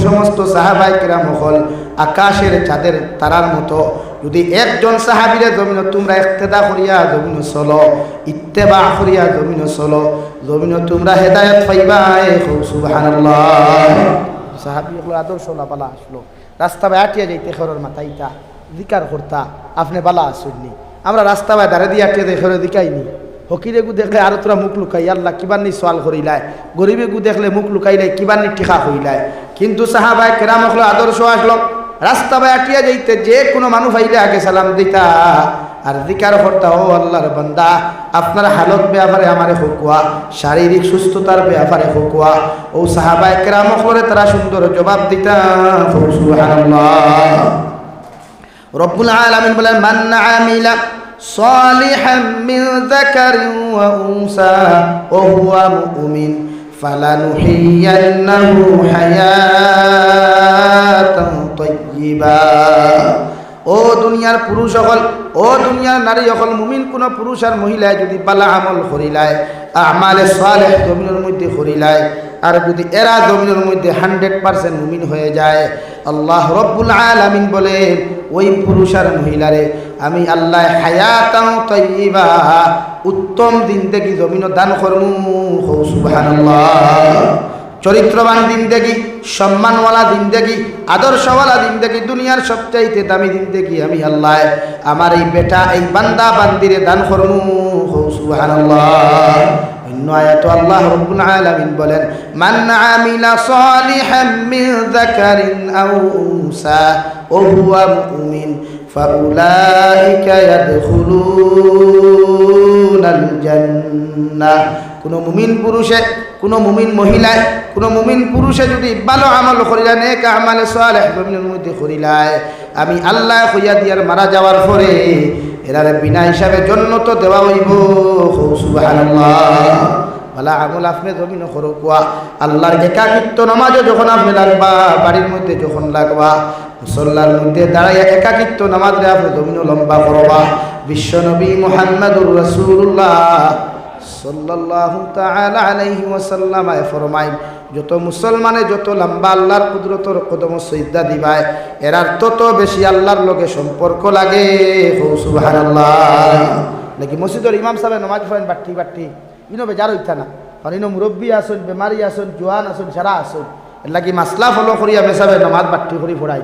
সমস্ত সাহাবায়ে কিরাম হল আকাশের চাঁদের তারার মতো যদি একজন সাহাবীরে জমিন তোমরা ইক্তেদা করিয়া জমিন চলো ইত্তেবা করিয়া জমিন চলো জমিন তোমরা হেদায়েত পাইবা সুবহানাল্লাহ সাহাবী হলো আদর্শ লাপালা আসলো রাস্তা বাই আটিয়া যাইতে খরর মাথাইতা জিকার করতা আপনি বালা আসুননি আমরা রাস্তা বাই দাঁড়ে দিয়ে আটিয়া যাই খরর দিকাইনি হকিরে গু দেখলে আর তোরা মুখ লুকাই আল্লাহ কিবান্নি সোয়াল করিলায় গরিবে গু দেখলে মুখ লুকাইলাই কিবান্নি টিকা হইলায় কিন্তু সাহাবায়ে কেরাম হলো আদর্শ আসলো রাস্তা বাই আটিয়া যাইতে যে কোনো মানুষ আইলে আগে সালাম দিতা আর জিকার করতা ও আল্লাহর বান্দা আপনার হালত ব্যাপারে আমারে হুকুয়া শারীরিক সুস্থতার ব্যাপারে হুকুয়া ও সাহাবায়ে কেরাম হলে তারা সুন্দর জবাব দিতা সুবহানাল্লাহ রব্বুল আলামিন বলেন মান আমিলা صالحا من ذكر وأنثى وهو مؤمن فلنحيينه حياة طيبة ও দুনিয়ার পুরুষ সকল ও দুনিয়ার নারী সকল মুমিন কোন পুরুষ আর মহিলায় যদি বালা আমল করিলায় আমালে সালেহ জমিনের মধ্যে করিলায় আর যদি এরা জমিনের মধ্যে 100% মুমিন হয়ে যায় আল্লাহ রব্বুল আলামিন বলেন ওই পুরুষ আর মহিলারে আমি আল্লাহ হায়াতান তাইয়্যিবা উত্তম জিন্দেগি জমিন দান করমু সুবহানাল্লাহ চরিত্রবান জিন্দেগি সম্মানওয়ালা জিন্দেগি আদর্শওয়ালা জিন্দেগি দুনিয়ার সবচাইতে দামি জিন্দেগি আমি আল্লাহ আমার এই বেটা এই বান্দা বান্দিরে দান করমু সুবহানাল্লাহ অন্য আয়াতে আল্লাহ রাব্বুল আলামিন বলেন মান আমিলা সালিহাম মিন যাকারিন আও উনসা ওয়া হুয়া মুমিন ফাউলাইকা ইয়াদখুলুনাল জান্নাহ কোন মুমিন পুরুষে কোন মুমিন মহিলায় কোন মুমিন পুরুষে যদি ভালো আমল করিলা নেক আমলে সালেহ জমিনের মধ্যে করিলায় আমি আল্লাহ কইয়া দিয়ার মারা যাওয়ার পরে এরারে বিনা হিসাবে জান্নাত দেওয়া হইব সুবহানাল্লাহ ভালা আমল আপনি জমিন করো কুয়া আল্লাহর একাকিত্ব নামাজও যখন আপনি লাগবা বাড়ির মধ্যে যখন লাগবা মুসল্লার মধ্যে দাঁড়াইয়া একাকিত্ব নামাজ রে আপনি জমিন লম্বা করবা বিশ্বনবী মুহাম্মদুর রাসূলুল্লাহ সাল্লাল্লাহু তাআলা আলাইহি ওয়াসাল্লাম ফরমায় যত মুসলমানে যত লম্বা আল্লাহর কুদরতর কদম সিজদা দিবায় এরার তত বেশি আল্লাহর লগে সম্পর্ক লাগে সুবহানাল্লাহ নাকি মসজিদের ইমাম সাহেব নামাজ পড়েন বাট্টি ইনো বেজার হইতা না কারণ ইনো মুরব্বী আসুন বেমারি আসুন জোয়ান আসুন সারা আসুন এর লাগি মাসলা ফলো করিয়া মেসাবে নামাজ বাট্টি করি পড়াই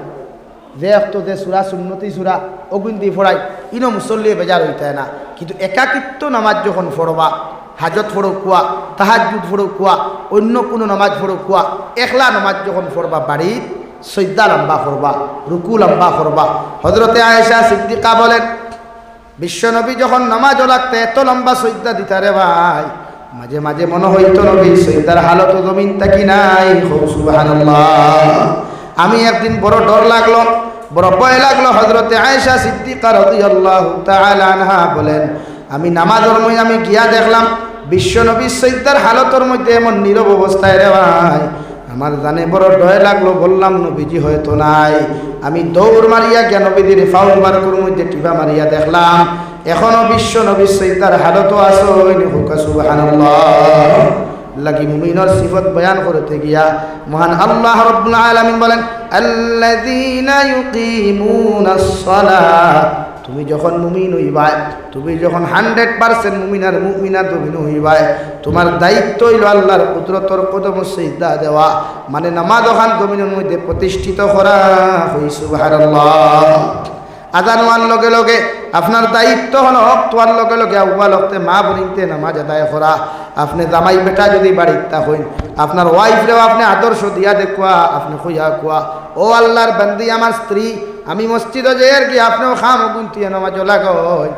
যে একটু যে সুরা সুন্নতি সুরা অগুন দিয়ে পড়াই ইনো মুসল্লি বেজার হইতা না কিন্তু একাকিত্ব নামাজ যখন পড়বা হাজত ফোড়ো কুয়া তাহাজ্জুদ ফোড়ো কুয়া অন্য কোনো নামাজ ফোড়ো কুয়া একলা নামাজ যখন পড়বা বাড়ির সজ্জা লম্বা করবা রুকু লম্বা করবা হযরতে আয়েশা সিদ্দিকা বলেন বিশ্বনবী যখন নামাজও লাগতে এত লম্বা সজ্জা দিতা রে ভাই মাঝে মাঝে মনে হইতো নবী সজ্জার হালত জমিন তাকি নাই সুবহানাল্লাহ আমি একদিন বড় ডর লাগলো বড় ভয় লাগলো হযরতে আয়েশা সিদ্দিকা রাদিয়াল্লাহু তাআলা আনহা বলেন আমি নামাজের মধ্যে আমি গিয়া দেখলাম বিশ্বনবীর সজ্জার হালতের মধ্যে এমন নীরব অবস্থায় রে ভাই আমার জানে বড় ভয় লাগলো বললাম নবীজি হয়তো নাই আমি দৌড় মারিয়া গিয়া নবীজির ফাউল বারকুর মধ্যে টিপা মারিয়া দেখলাম এখনো বিশ্বনবীর সজ্জার হালত আছে সুবহানাল্লাহ লাগি মুমিনের সিফত বয়ান করতে গিয়া মহান আল্লাহ রাব্বুল আলামিন বলেন আল্লাযীনা ইউকিমুনাস সালাহ তুমি যখন মুমিন হইবা তুমি যখন 100% মুমিন আর মুমিনা তুমি হইবা তোমার দায়িত্ব হইল আল্লাহর কুদরতর কদম সিজদা দেওয়া মানে নামাজ ওখান জমিনের মধ্যে প্রতিষ্ঠিত করা হই সুবহানাল্লাহ আযান হওয়ার লগে লগে আপনার দায়িত্ব হলো ওয়াক্ত হওয়ার লগে লগে আউয়াল ওয়াক্তে মা বোনিতে নামাজ আদায় করা আপনি জামাই বেটা যদি বাড়িতে হইন আপনার ওয়াইফরেও আপনি আদর্শ দিয়া দেখুয়া আপনি কইয়া কুয়া ও আল্লাহর বান্দি আমার স্ত্রী আমি মসজিদে যাই আর কি আপনিও খাম গুনতি নামাজ লাগাই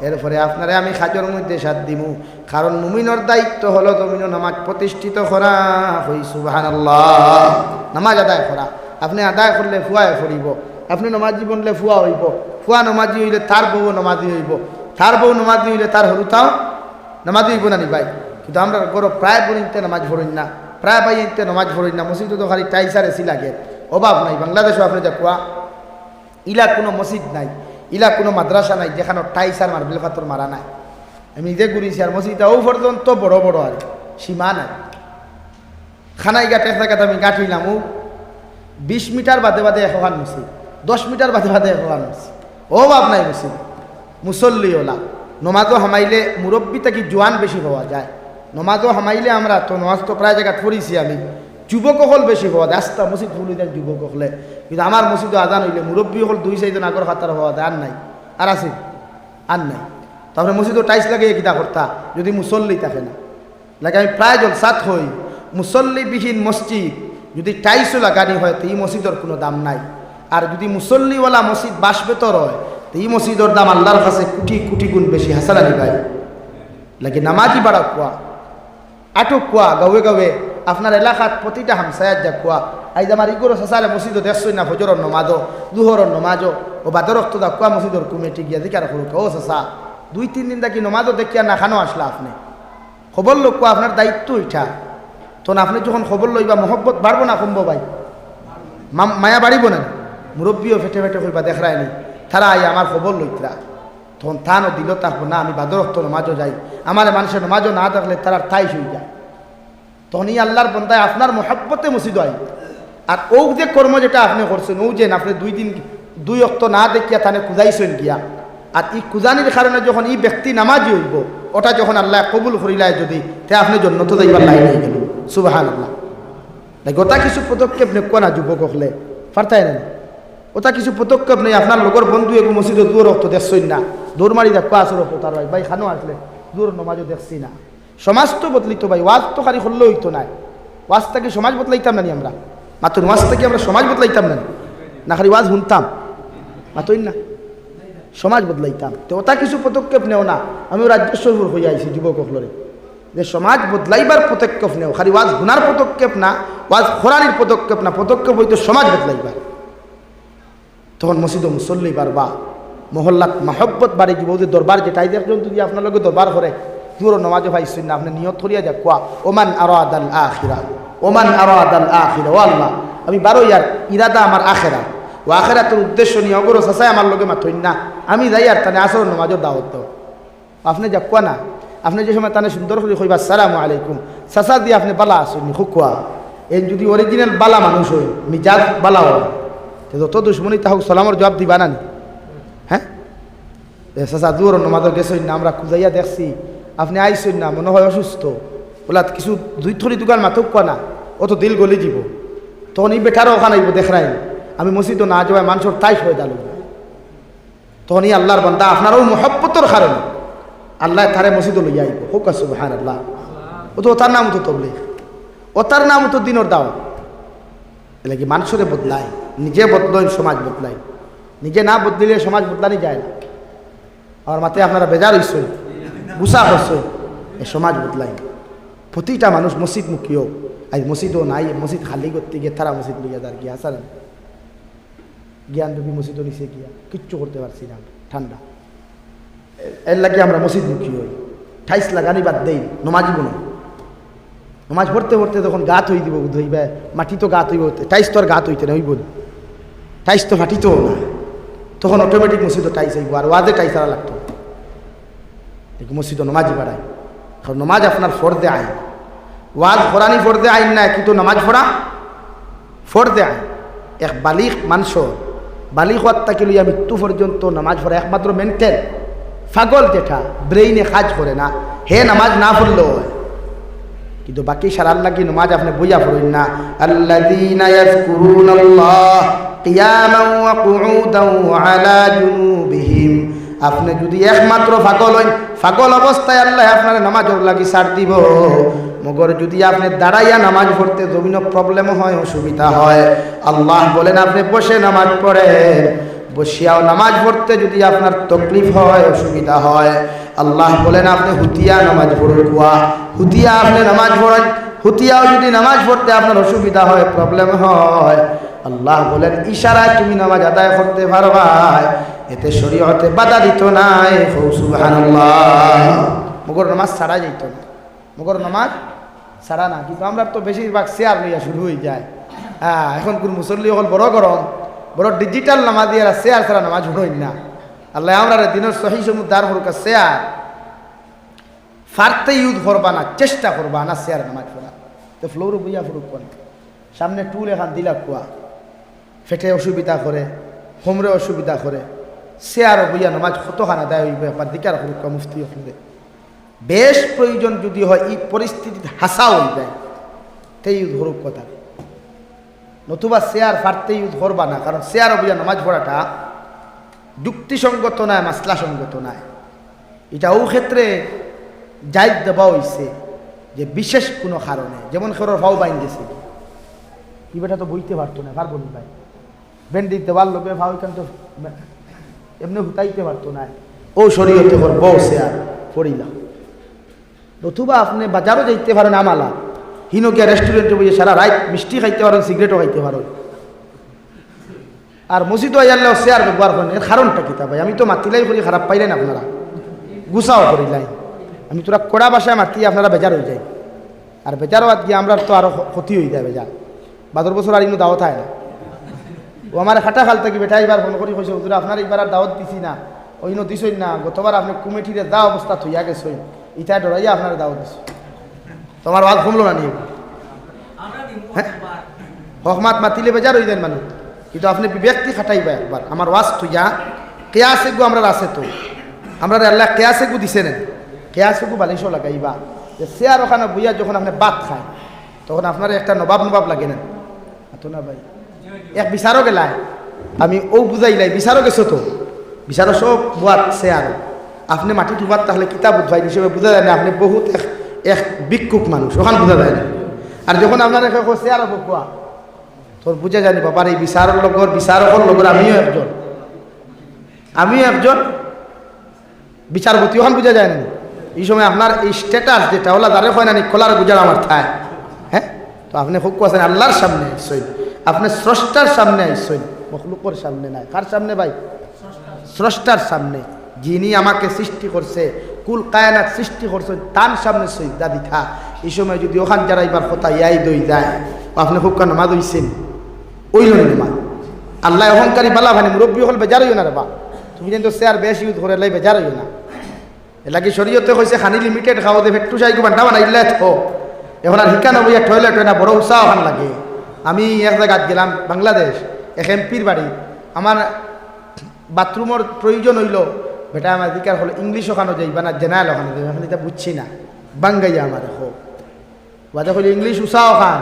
এরপরে আপনারে আমি খাজর মধ্যে সাথ দিমু কারণ মুমিনের দায়িত্ব হলো জমিন নামাজ প্রতিষ্ঠিত করা হই সুবহানাল্লাহ নামাজ আদায় করা আপনি আদায় করলে ফুয়ায় ফরিব আপনি নমাজি বনলে ফুয়া হইব ফুয়া নমাজি হইলে তার বউ নমাজি হইব তার বউ নমাজি হইলে তার হরুতাও নমাজি হইব না নি ভাই কিন্তু আমরা গরো প্রায় বনিতে নামাজ পড়িন না প্রায় বাইতে নামাজ পড়িন না মসজিদে তো খালি টাইসার এসি লাগে অভাব নাই বাংলাদেশও আপনি দেখুয়া ইলা কোনো মসজিদ নাই ইলা কোনো মাদ্রাসা নাই যেখানে টাইসার মার্বেল পাথর মারা নাই আমি নিজে ঘুরিছি আর মসজিদটা ও পর্যন্ত বড় বড় আর সীমা নাই খানাই গাঁটে থাকাতে আমি গাঁঠিলাম ও 20 মিটার বাদে বাদে এখন মসজিদ 10 মিটার বাদে বাদে এখন মসজিদ অভাব নাই মসজিদ মুসল্লি ওলা নমাজও হামাইলে মুরব্বী থেকে জোয়ান বেশি পাওয়া যায় নমাজও হামাইলে আমরা তো নমাজ তো প্রায় জায়গা পড়িছি আমি যুবক হল বেশি হওয়া যায় আস্তা মসজিদ ফুল যায় যুবক হলে কিন্তু আমার মসজিদে আজান হইলে মুরব্বী হল 2-4 জন আগর খাতার হওয়া যায় আর নাই আর আছে আর নাই তারপরে মসজিদও টাইস লাগে কিতা করতা যদি মুসল্লি থাকে না লাগে আমি প্রায় জলসাত হই মুসল্লিবিহীন মসজিদ যদি টাইসও লাগানি হয় তো এই মসজিদের কোনো দাম নাই আর যদি মুসল্লিওয়ালা মসজিদ বাসবেতর হয় তো এই মসজিদের দাম আল্লাহর কাছে কোটি কোটি গুণ বেশি হাসান আলী ভাই লাগে নামাজি বাড়া কুয়া আটক কুয়া গাঁৱে গাঁৱে আপনার এলাকাত প্রতিটা হামসায়াত যা কুয়া আইজ আমার ইগোর সাসালে মসজিদও দেখছই না ফজরের নমাজও দুহরের নমাজও ও বাদর রক্ত দা কুয়া মসজিদর কমিটি গিয়া দেখি আর করুক ও সাসা 2-3 দিন দেখি নমাজও দেখিয়া না খানো আসলা আপনি খবর লোক কুয়া আপনার দায়িত্ব এটা তখন আপনি যখন খবর লইবা মহব্বত বাড়বো না কমবো ভাই মায়া বাড়িব না মুরব্বীও ফেটে ফেটে কইবা দেখরায় নি তারা আই আমার খবর লইতরা তখন থানও দিল থাকবো না আমি বাদর রক্ত নমাজও যাই আমার মানুষের নমাজও না থাকলে তারা ঠাই হয়ে যায় তখন এই আল্লাহর বন্দায় আপনার মহব্বতে মসজিদ হয় আর ও যে কর্ম যেটা আপনি করছেন ও যে আপনি 2 দিন 2 অক্ত না দেখিয়া তানে কুজাইছেন গিয়া আর এই কুজানির কারণে যখন এই ব্যক্তি নামাজি হইব ওটা যখন আল্লাহ কবুল করিলায় যদি তে আপনি জন্নত যাইবার লাইন হয়ে গেল সুবহানাল্লাহ ওটা কিছু পদক্ষেপ নেব না যুবক হলে পারতাই না ওটা কিছু পদক্ষেপ নেই আপনার লগর বন্ধু এগো মসজিদে দূর রক্ত দেখছই না দৌড় মারি দেখ আসর তার ভাই খানো আসলে দূর নমাজও দেখছি না সমাজ তো বদলিত ভাই ওয়াজ তো খালি করলে হইতো না ওয়াজ থেকে সমাজ বদলাইতাম না আমরা মাত্র ওয়াজ থেকে আমরা সমাজ বদলাইতাম না খালি ওয়াজ শুনতাম মাতই না সমাজ বদলাইতাম তো ওটা কিছু পদক্ষেপ নেও না আমি রাজ্যেশ্বর হয়ে আইছি যুবক হলরে যে সমাজ বদলাইবার পদক্ষেপ নেও খালি ওয়াজ গুনার পদক্ষেপ না ওয়াজ খোরানির পদক্ষেপ না পদক্ষেপ হইতো সমাজ বদলাইবার তখন মসজিদে মুসল্লি বাড়বা মহল্লাত মহব্বত বাড়ি দিব যে দরবার যেটাই দেখবেন যদি আপনার লগে দরবার করে জোর নামাজও পাইছেন না আপনি নিয়ত করিয়া যা কোয়া ওমান আরাদাল আখিরা ওমান আরাদাল আখিরা ও আল্লাহ আমি 12 ইয়ার ইরাদা আমার আখেরা ও আখেরাতের উদ্দেশ্য নিয়ে অগর চাচাই আমার লগে মাথইন না আমি যাই আর তানে আসর নামাজও দাওয়াত দাও আপনি যা কোয়া না আপনি যে সময় তানে সুন্দর করে কইবা আসসালামু আলাইকুম চাচা দিয়ে আপনি বালা আসুন খুব কোয়া এই যদি অরিজিনাল বালা মানুষ হই মিজাজ বালা হয় যত দুশ্মনী তাহলে সালামর জবাব দিবা না হ্যাঁ চাচা দূর নমাজও গেছেন না আমরা খুঁজাইয়া দেখছি আপনি আইসেন না মনে হয় অসুস্থ বলা কিছু দুই থরি দোকান মাথক কোয়া না অত দিল গলে যাব তখন এই বেটারও ওখানে আইব দেখরাই আমি মসজিদও না যাওয়ায় মানুষের টাইট হয়ে গেল তখন এই আল্লাহর বান্দা আপনারও মহব্বতর কারণে আল্লাহ তারে মসজিদও লইয়া আইব হোক সুবহানাল্লাহ ও তো তার নাম তো তবলিগ ও তার নাম তো দিনের দাও এলে কি মানুষরে বদলায় নিজে বদলাই সমাজ বদলায় নিজে না বদলিলে সমাজ বদলানি যায় না আমার মাথায় আপনারা বেজার হইছে গুসা হচ্ছে এই সমাজ বদলাই প্রতিটা মানুষ মসজিদমুখী হোক আজ মসজিদও নাই মসজিদ খালি করতে গিয়ে তারা মসজিদ লইয়া যার গিয়া আসার জ্ঞান রূপী মসজিদও নিচে গিয়া কিচ্ছু করতে পারছি না ঠান্ডা এর লাগে আমরা মসজিদমুখী হই ঠাইস লাগানি বাদ দেই নমাজি বনো নমাজ পড়তে পড়তে তখন গাত হয়ে দিব ধইবে মাটি তো গাত হইব টাইস তো আর গাত হইতে না হইব টাইস তো ফাটিতেও না তখন অটোমেটিক মসজিদও টাইস হইব আর ওয়াজে টাইস আরা লাগতো দেখি মসজিদও নমাজি বাড়ায় কারণ নমাজ আপনার ফর্দে আইন ওয়াজ ফরানি ফর্দে আইন না কিন্তু নমাজ পড়া ফর্দে আইন এক বালিক মানুষ বালিক হওয়ার তাকে লইয়া মৃত্যু পর্যন্ত নামাজ পড়া একমাত্র মেন্টেল পাগল যেটা ব্রেইনে কাজ করে না হে নামাজ না পড়লেও হয় কিন্তু বাকি সারার লাগি নামাজ আপনি বইয়া পড়েন না আল্লাযীনা ইয়াযকুরুনাল্লাহ কিয়ামান ওয়া কুউদান ওয়া আলা জুনুবিহিম আপনি যদি একমাত্র পাগল হন পাগল অবস্থায় আল্লাহ আপনার নামাজের লাগি ছাড় দিব মগর যদি আপনি দাঁড়াইয়া নামাজ পড়তে জমিন প্রবলেম হয় অসুবিধা হয় আল্লাহ বলেন আপনি বসে নামাজ পড়েন বসিয়াও নামাজ পড়তে যদি আপনার তকলিফ হয় অসুবিধা হয় আল্লাহ বলেন আপনি হুতিয়া নামাজ পড়ুন কুয়া হুতিয়া আপনি নামাজ পড়েন হুতিয়াও যদি নামাজ পড়তে আপনার অসুবিধা হয় প্রবলেম হয় আল্লাহ বলেন ইশারায় তুমি নামাজ আদায় করতে পারবা এতে শরীয়তে বাধা দিত নাই সুবহানাল্লাহ মগর নামাজ ছাড়া যেত না মগর নামাজ ছাড়া না কিন্তু আমরা তো বেশিরভাগ শেয়ার লইয়া শুরু হয়ে যায় হ্যাঁ এখন কোন মুসল্লি হল বড় গরম বড় ডিজিটাল নামাজ দিয়ে শেয়ার ছাড়া নামাজ হইন না আল্লাহ আমরা দিনের সহি সমুদ্র হরকা শেয়ার ফারতে ইউজ করবা না চেষ্টা করবা না শেয়ার নামাজ পড়া তো ফ্লোর বুঝা ফুরুক করে সামনে টুল এখান দিলা কুয়া ফেটে অসুবিধা করে হোমরে অসুবিধা করে শেয়ারও বুঝা নামাজ কতখানা দেয় হইবে একবার দিকার হরকা মুফতি হলে বেশ প্রয়োজন যদি হয় এই পরিস্থিতিতে হাসা হয়ে যায় তাই ইউজ হরুক কথা নতুবা শেয়ার ফারতে ইউজ করবা না কারণ শেয়ার অভিযান নামাজ পড়াটা যুক্তিসঙ্গত নয় মাসলাসঙ্গত নয় এটা ও ক্ষেত্রে জায়জ দেওয়া হয়েছে যে বিশেষ কোনো কারণে যেমন খেরোর ফাও বাইন গেছে কি বেটা তো বইতে পারতো না পারবো না ভাই ভেন্ডি দেওয়ার লোকে ফাও এখান তো এমনি হুতাইতে পারতো না ও শরীয়তে করবো শেয়ার পড়িলাম নতুবা আপনি বাজারও যাইতে পারেন আমালা হিনোকিয়া রেস্টুরেন্টে বসে সারা রাত মিষ্টি খাইতে পারেন সিগারেটও খাইতে পারেন আর মসজিদও আইয়ালেও শেয়ার ব্যবহার করেন এর কারণটা কি তা ভাই আমি তো মাতিলাই করি খারাপ পাইলেন আপনারা গুছাও করিলাই আমি তোরা কড়া বাসায় মাতি আপনারা বেজার হয়ে যায় আর বেজারও আজ গিয়ে আমরা তো আরও ক্ষতি হয়ে যায় বেজার বাদর বছর আর ইনো দাওয়াত হয় না ও আমার খাটা খাল থেকে বেটা এবার ফোন করি কইছে হুজুর আপনার এইবার আর দাওয়াত দিছি না ওই নো দিছই না গতবার আপনি কমিটিরে দা অবস্থা থইয়া গেছই ইটা ডরাইয়া আপনার দাওয়াত দিছি তোমার ওয়াজ কমলো না নিয়ে হ্যাঁ হকমাত মাতিলে বেজার হয়ে যান মানুষ কিন্তু আপনি ব্যক্তি খাটাইবা একবার আমার ওয়াজ থইয়া কেয়াসেগু আমরা আছে তো আমরা আল্লাহ কেয়াসেগু দিছে না কেয়াসেগু বালিশও লাগাইবা যে শেয়ার ওখানে বইয়া যখন আপনি ভাত খায় তখন আপনার একটা নবাব নবাব লাগে না তো না ভাই এক বিচারও গেলায় আমি ও বুঝাইলাই বিচারও গেছো তো বিচারও সব বুয়াত শেয়ার আপনি মাটি টুবাত তাহলে কিতাব উদ্ভাই হিসেবে বোঝা যায় না আপনি বহুত এক বিক্ষুক মানুষ ওখানে বোঝা যায় না আর যখন আপনার শেয়ার হবো কোয়া তোর বুঝে জানি বাবার এই বিচারের লগর বিচারকর লগর আমিও একজন বিচারপতি ওখান বুঝা যায় না এই সময় আপনার এই স্ট্যাটাস যেটা ওলা দাঁড়ে হয় না খোলার গুজার আমার থায় হ্যাঁ তো আপনি খুব আছেন আল্লাহর সামনে আইসই আপনি স্রষ্টার সামনে আইসই মখলুকের সামনে নাই কার সামনে ভাই স্রষ্টার সামনে যিনি আমাকে সৃষ্টি করছে কুল কায়নাত সৃষ্টি করছেন তার সামনে সজদা দিথা এই সময় যদি ওখান যারা এবার কথা ইয়াই দই যায় আপনি খুব কান নামাজ হইছেন ওই নামা আল্লাহ অহংকারী বালা ভানি মুরব্বী হল বেজার হইও না রে বা তুমি কিন্তু চেয়ার বেশ ইউজ করে লাই বেজার হইও না এলাকি শরীয়তে কইছে খানি লিমিটেড খাও দে ফেট্টু চাই বান্ডা বানাইলে থো এখন আর শিক্ষা নবইয়া টয়লেট হয় না বড় উৎসাহ ওখান লাগে আমি এক জায়গাত গেলাম বাংলাদেশ এক এমপির বাড়ি আমার বাথরুমের প্রয়োজন হইল বেটা আমার দিকার হলো ইংলিশ ওখানে যাইবা না জেনারেল ওখানে যাইবা এখন এটা বুঝছি না বাঙ্গাইয়া আমার হোক বাজা হইলে ইংলিশ উষাও খান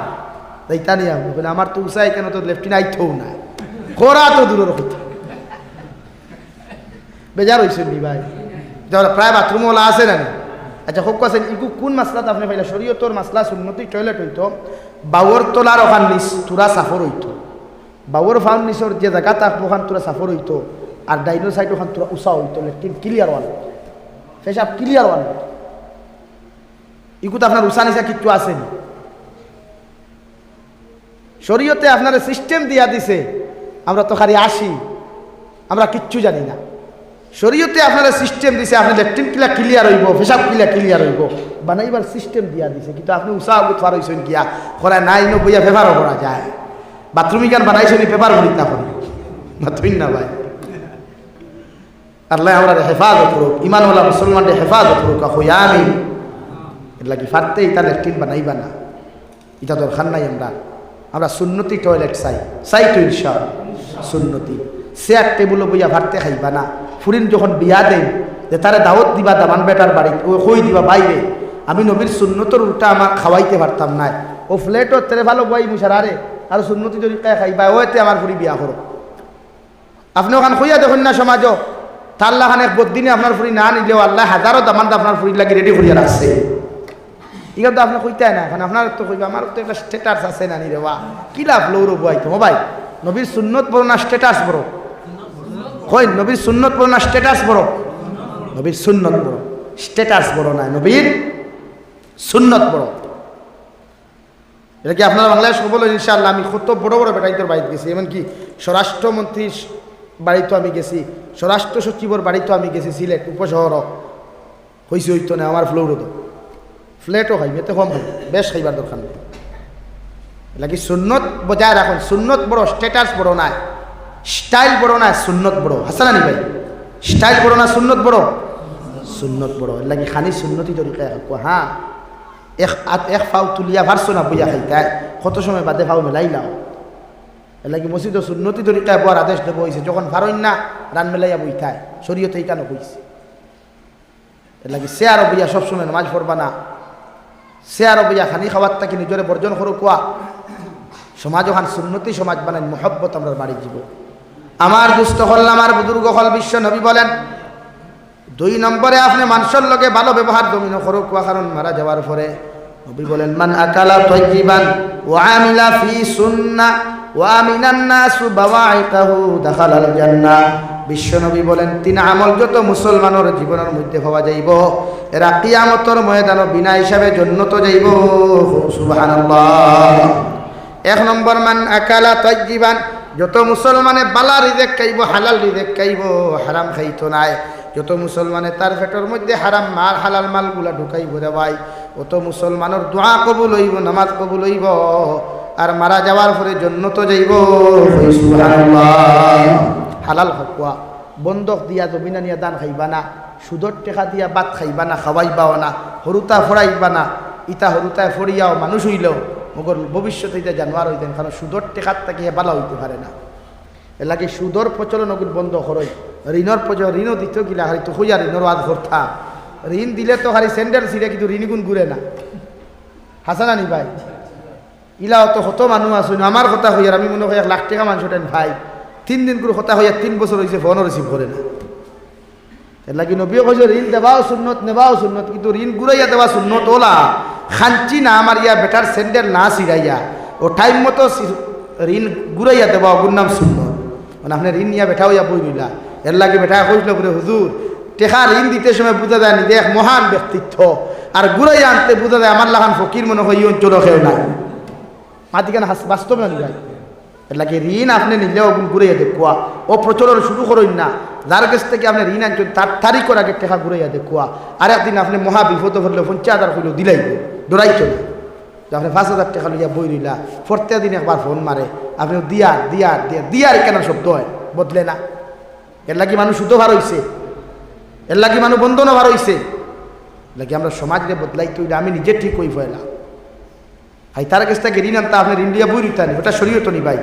তাইতা নিয়ে আমি বলে আমার তো উষাই কেন তো লেফটিন আইথও না খোরা তো দূরের কথা বেজার হয়েছে নি ভাই প্রায় বাথরুম ওলা আছে না আচ্ছা খুব কাছে ইগু কোন মাসলাত আপনি পাইলে শরীয়তর মাসলা সুন্নতি টয়লেট হইতো বাউর তোলার ওখান নিচ তুরা সাফর হইতো বাউর ফাউন নিচর যে জায়গা তাক ওখান তুরা সাফর হইতো আর ডাইনো সাইড ওখান তুরা উষা হইতো লেট্রিন ক্লিয়ার ওয়ান পেশাব ক্লিয়ার ওয়ান ইগুত আপনার উষা নিচা কিচ্ছু আসেনি শরীয়তে আপনার সিস্টেম দিয়া দিছে আমরা তো খালি আসি আমরা কিচ্ছু জানি না শরীয়তে আপনারা সিস্টেম দিছে আপনি লেট্রিন কিলা ক্লিয়ার হইব পেশাব কিলা ক্লিয়ার হইব বানাইবার সিস্টেম দিয়া দিছে কিন্তু আপনি উষা আগুত ফার হইছেন কিয়া করা নাই নো বইয়া পেপারও করা যায় বাথরুম গান বানাইছেন পেপার ভরিত না করি বাথরুম না ভাই আল্লাহ আমরা হেফাজত করুক ইমানওয়ালা মুসলমানদের হেফাজত করুক হইয়া আমি এর লাগি ফারতে এটা লেট্রিন বানাইবা না এটা দরকার নাই আমরা সুন্নতি টয়লেট চাই তো ইনশা সুন্নতি চেয়ার টেবুলও বইয়া ভারতে খাইবা না ফুরিন যখন বিয়া দেন যে তারা দাওয়াত দিবা দামান বেটার বাড়ি ও কই দিবা বাইরে আমি নবীর সুন্নতর উল্টা আমার খাওয়াইতে পারতাম না ও ফ্লেটও তেরে ভালো বই মুসারে আর সুন্নতি তরিকায় খাইবা ওতে আমার ফুরি বিয়া করো আপনি ওখান কইয়া দেখুন না সমাজও তাল্লা খান এক বদিনে আপনার ফুরি না নিলেও আল্লাহ হাজারো দামানটা আপনার ফুরি লাগি রেডি করিয়া রাখছে ইগা তো আপনি কইতে না এখন আপনার তো কইবা আমার তো একটা স্ট্যাটাস আছে না নি রে বা কি লাভ লৌরো বইতো মোবাইল নবীর সুন্নত বড় না স্ট্যাটাস বড় কই নবীর সুন্নত বড় না স্ট্যাটাস বড় নবীর সুন্নত বড় স্ট্যাটাস বড় না নবীর সুন্নত বড় এটা কি আপনারা বাংলাদেশ বলেন ইনশাআল্লাহ আমি কত বড় বড় বেটাইতর বাড়িতে গেছি এমনকি স্বরাষ্ট্রমন্ত্রীর বাড়িতে আমি গেছি স্বরাষ্ট্র সচিবর বাড়িতে আমি গেছি সিলেট উপশহর হইছে হইতো না আমার ফ্লোরও তো ফ্ল্যাটও খাইবে এতে কম খাই বেশ খাইবার দরকার নেই লাগি সুন্নত বজায় রাখুন সুন্নত বড় স্ট্যাটাস বড় না স্টাইল বড় না সুন্নত বড় হাসানা নি ভাই স্টাইল বড় না সুন্নত বড় সুন্নত বড় লাগি খানি সুন্নতি তরিকায় হ্যাঁ এক ফাও তুলিয়া ভারছো না বইয়া খাইতায় কত সময় বাদে ফাও মেলাই লাও এর লাগি মসজিদ সুন্নতি তরিকায় বর আদেশ দেবো হয়েছে যখন ফারইন না রান মেলাইয়া বইতায় শরীয়তে এই কেন কইছে এর লাগি চেয়ারও বইয়া সবসময় নামাজ পড়বা না চেয়ারও বইয়া খানি খাওয়ার তাকে নিজরে বর্জন করো কোয়া সমাজ ওখান সুন্নতি সমাজ বানাই মোহব্বত আমরা বাড়ি যাব আমার দুস্থ হল আমার বুজুর্গ হল বিশ্ব নবী বলেন 2 নম্বরে আপনি মানুষের লগে ভালো ব্যবহার জমিন করো কোয়া কারণ মারা যাওয়ার পরে নবী বলেন মান আকালা তাইয়িবান ওয়া আমিলা ফি সুন্নাহ ওয়া আমিনান নাসু বাওয়াইতাহু দাখালাল জান্নাহ বিশ্ব নবী বলেন 3 আমল যত মুসলমানের জীবনের মধ্যে পাওয়া যাইব এরা কিয়ামতের ময়দানে বিনা হিসাবে জান্নাতে যাইব সুবহানাল্লাহ 1 নম্বর মান আকালা তাইয়িবান যত মুসলমানে বালা রিজিক খাইব হালাল রিজিক খাইব হারাম খাইতো নাই যত মুসলমানে তার পেটের মধ্যে হারাম মাল হালাল মালগুলা ঢুকাইব রে ভাই অত মুসলমানের দোয়া কবুল হইব নামাজ কবুল হইব আর মারা যাওয়ার পরে জান্নাতে যাইব সুবহানাল্লাহ হালাল হকওয়া বন্ধক দিয়া জমিনা নিয়া দান খাইবা না সুদর টেকা দিয়া ভাত খাইবা না খাওয়াইবাও না হরুতা ফড়াইবা না ইটা হরুতায় ফড়িয়াও মানুষ হইলেও মগর ভবিষ্যতে এটা জানোয়ার হইতেন কারণ সুদর টেকার তাকে বালা হইতে পারে না এর লাগে সুদর প্রচলন ওগুলো বন্ধ করই ঋণর প্রচলন ঋণও দিত গিলা হারি তো হইয়া ঋণর আজ করতা ঋণ দিলে তো হারি স্যান্ডেল ছিঁড়ে কিন্তু ঋণ গুণ ঘুরে না হাসানা নি ভাই ইলাও তো কত মানুষ আসুন আমার কথা হইয়ার আমি মনে হয় 1 লাখ টাকা মানুষ ওঠেন ভাই 3 দিন করে কথা হইয়া 3 বছর হয়েছে ফোনও রিসিভ করে না এর লাগে নবীও কইছে ঋণ দেবাও সুন্নত নেবাও সুন্নত কিন্তু ঋণ ঘুরাইয়া দেওয়া সুন্নত ওলা খাঞ্চি না আমার ইয়া বেটার স্যান্ডেল না ছিড়াইয়া ও টাইম মতো ঋণ ঘুরাইয়া দেওয়া ওগুর নাম সুন্নত মানে আপনি ঋণ নিয়ে বেঠা হইয়া বই রইলা এর লাগে বেটা কইছিল বলে হুজুর টেকা ঋণ দিতে সময় বোঝা যায় নিজে এক মহান ব্যক্তিত্ব আর ঘুরাইয়া আনতে বোঝা যায় আমার লাগান ফকির মনে হয় এই অঞ্চল খেয়েও নাই মাতিকান বাস্তব না যায় এর লাগে ঋণ আপনি নিলেও ঘুরাইয়া দেখুয়া ও প্রচলন শুরু করেন না যার কাছ থেকে আপনি ঋণ আনছেন তার তারিখের আগে টাকা ঘুরাইয়া দেখুয়া আর একদিন আপনি মহা বিপদ হলে 50,000 হইল দিলাইব ডরাইতো না। আপনি 5,000 টাকা লইয়া বই রইলা প্রত্যেক দিন একবার ফোন মারে আপনি দিয়ার কেন শব্দ হয় বদলে না। এর লাগি মানুষ শুধু ভার হইছে, এর লাগি মানুষ বন্ধনও ভার হইছে, লাগি আমরা সমাজে বদলাইতে হইলে আমি নিজে ঠিক হই ফেলা। ভাই তার কাছ থেকে ঋণ আনতা আপনি ঋণ দিয়া বই রইতানি, ওটা শরীয়ত নি ভাই।